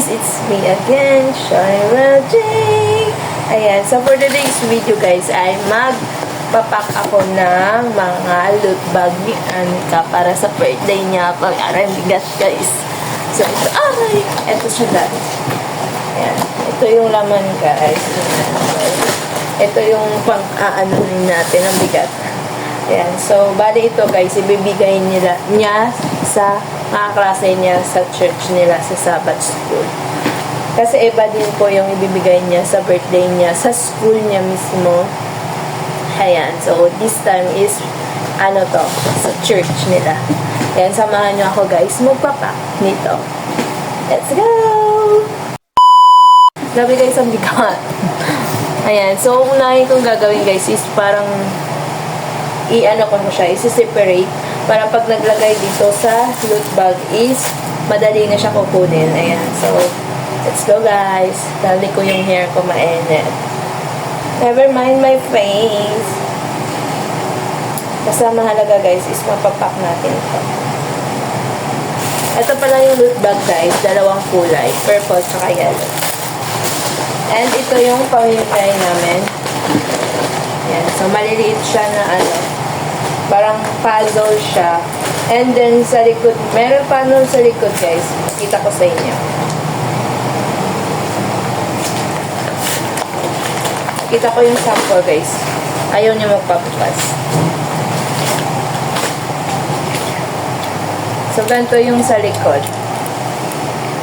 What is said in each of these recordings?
it's me again, Shaira J. Ayan, so for today's video guys, ay magpapak ako ng mga loot bag ni Anika para sa birthday niya. Pag-aram bigat guys. So ito siya guys. Ayan, ito yung laman guys. Ito yung pang-aano natin ang bigat. Ayan, so bali ito guys, ibibigay niya sa mga klase niya sa church nila sa Sabbath School. Kasi iba din po yung ibibigay niya sa birthday niya sa school niya mismo. Ayan, so this time is sa church nila. Ayan, samahan niyo ako guys magpapak nito. Let's go! Grabe guys, ang bigat. Ayan, so unahin kong gagawin guys is parang ko siya, isi-separate para pag naglagay dito sa loot bag is madali na siya kukunin. Ayan, so let's go guys. Dali ko yung hair ko mainit. Never mind my face. Basta mahalaga guys is mapapak natin ito. Ito pala yung loot bag guys, dalawang kulay, purple tsaka yellow. And ito yung pamimigay namin. Ayan, so maliliit siya na parang puzzle siya. And then sa likod, meron pa nun sa likod guys. Kita ko sa inyo. Kita ko yung sample guys. Ayaw niya magpapupas. So ganito yung sa likod.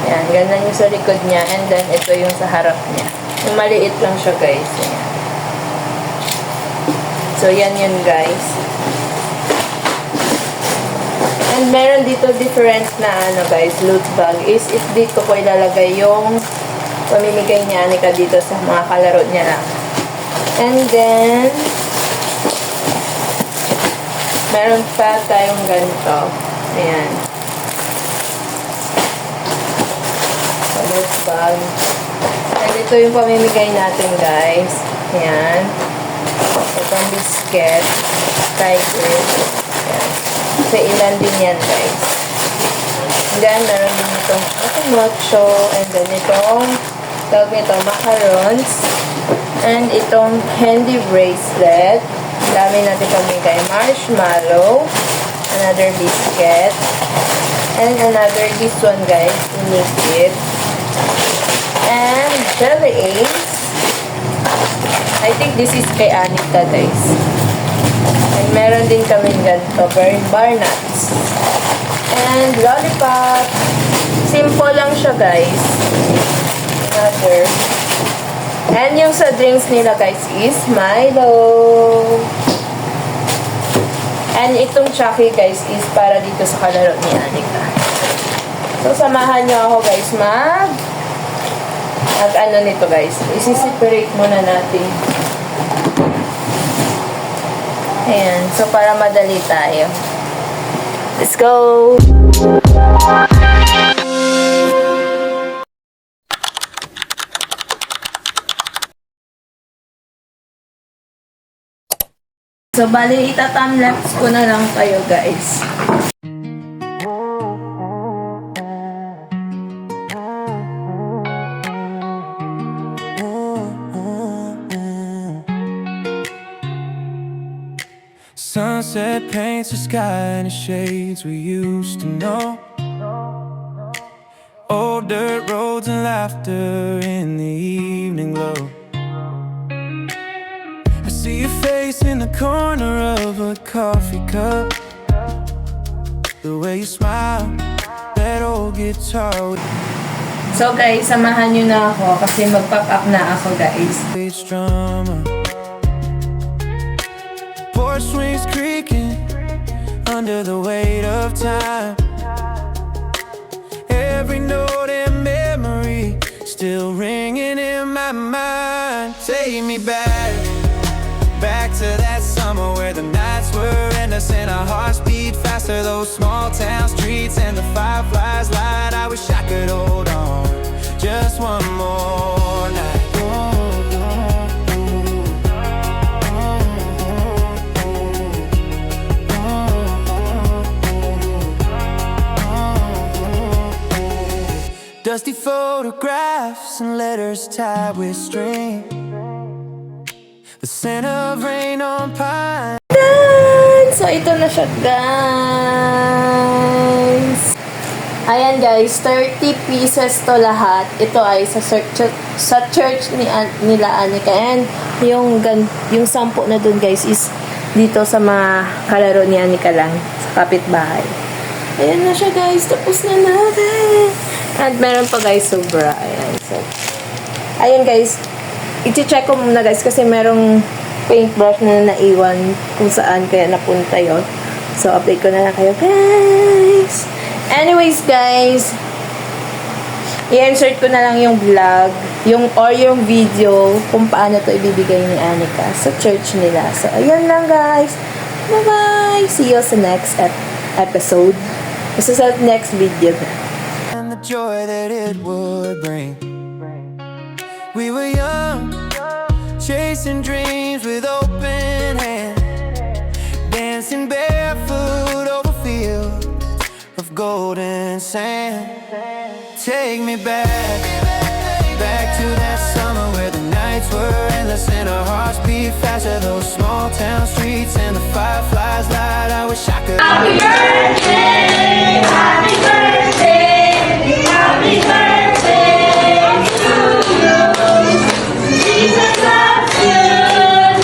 Ayan, ganyan yung sa likod niya. And then ito yung sa harap niya. Yung maliit lang siya guys. Ayan. So yan yun guys. And meron dito different na guys, loot bag is if dito ko ilalagay yung pamimigay niya Anika dito sa mga kalaro niya lang. And then meron pa tayong ganito. Ayan. So, loot bag. And ito yung pamimigay natin guys. Ayan. Itong biscuit. Tiger. Ayan. Sa ilan din yan guys. And then meron din itong mocho. And then itong tawag nito macarons. And itong handy bracelet. Dami natin pamigay. Marshmallow. Another biscuit. And another this one guys. Liquid. And jelly eggs. I think this is kay Anika guys. And meron din kami ganito, bar nuts. And lollipop. Simple lang siya guys. Another. And yung sa drinks nila guys is Milo. And itong Chucky guys is para dito sa kalaro ni Anika. So samahan nyo ako guys nito guys. Isi-separate muna natin. Ayan. So, para madali tayo. Let's go! So, bali, itatamlapse ko na lang kayo, guys. Sunset paints the sky in the shades we used to know. Old dirt roads and laughter in the evening glow. I see your face in the corner of a coffee cup. The way you smile, that old guitar. So guys, samahan nyo na ako kasi mag-pop up na ako guys. It's drama. Porch swings creaking under the weight of time. Every note and memory still ringing in my mind. Take me back, back to that summer where the nights were endless and our hearts beat faster. Those small town streets and the fireflies light. I wish I could hold on just one more night. Dusty photographs and letters tied with string. The scent of rain on pine. So, ito na siya, guys. Ayan, guys. 30 pieces to lahat. Ito ay sa church nila Anika. And yung 10 na dun, guys, is dito sa mga kalaro ni Anika lang. Sa kapitbahay. Ayan na siya, guys. Tapos na natin. At meron pa, guys, sobra. Ayan. So, ayan, guys. I-check ko muna, guys, kasi merong paintbrush na naiwan kung saan kaya napunta yon. So, update ko na lang kayo, guys. Anyways, guys, i-insert ko na lang yung vlog, yung video kung paano to ibibigay ni Anika sa church nila. So, ayan lang, guys. Bye-bye! See you sa next episode. Basta sa next video. And the joy that it would bring. We were young, chasing dreams with open hands, dancing barefoot over fields of golden sand. Take me back to that summer where the nights were endless and our hearts beat faster. Those small town streets and the fireflies light. I wish I could. Happy birthday! Happy birthday! Happy birthday to you! Jesus loves you,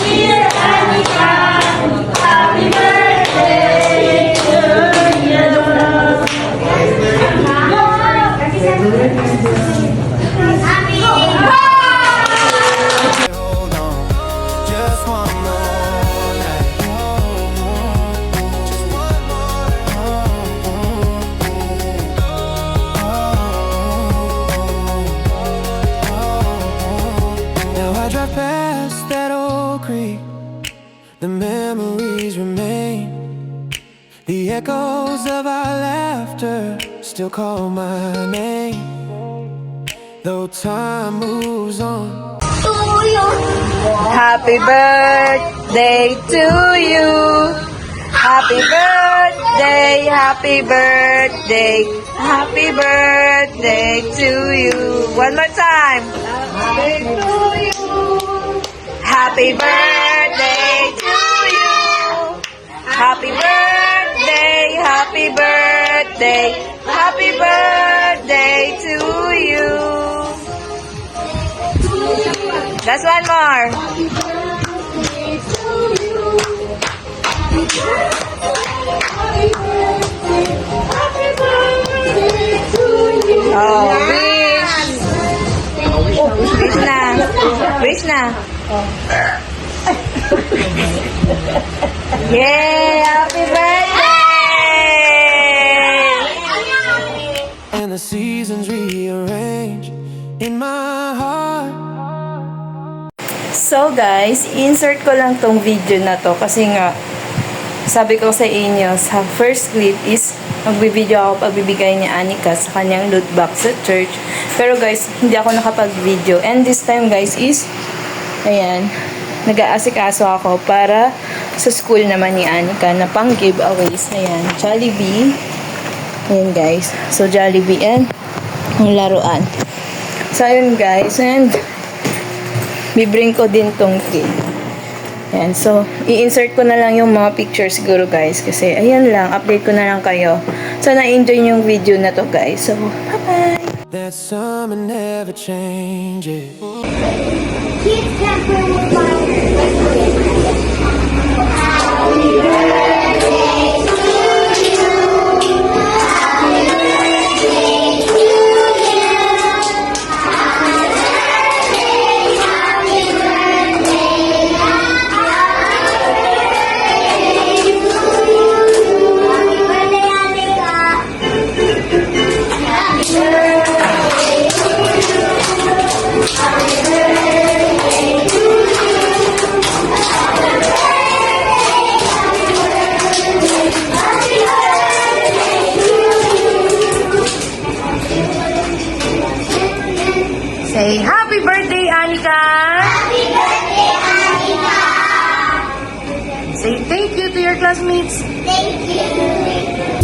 dear Anika. Happy birthday to you! Hold on, just one more night. Just one more. Now I drive past that old creek. The memories remain. The echoes of our laughter still call my name. Though time moves on. Happy birthday to you. Happy birthday, happy birthday, happy birthday to you. One more time. Happy birthday to you. Happy birthday, happy birthday, happy birthday to you. That's one more. Oh, wish na. Wish na. Yay! Happy birthday! And the seasons rearrange in my heart. So guys, insert ko lang tong video na to kasi nga sabi ko sa inyo sa first clip is magbi-video ako pagbibigay ni Anika sa kanyang loot box sa church. Pero guys, hindi ako nakapag-video. And this time guys is ayan, nag-aasikaso ako para sa school naman ni Anika na pang giveaways. Ayan, Jollibee. Ayan guys. So Jollibee and ang laruan. So ayun guys, and bibring ko din tong cake. Ayan, so, i-insert ko na lang yung mga pictures siguro guys. Kasi, ayan lang, update ko na lang kayo. So, na-enjoy yung video na to guys. So, bye-bye! That summer never changes. Kids can't play with fire. Happy birthday to you. Happy birthday to you. Happy birthday, happy birthday, Say, happy birthday, Anika! happy birthday, Anika. Say thank you to your classmates. Thank you.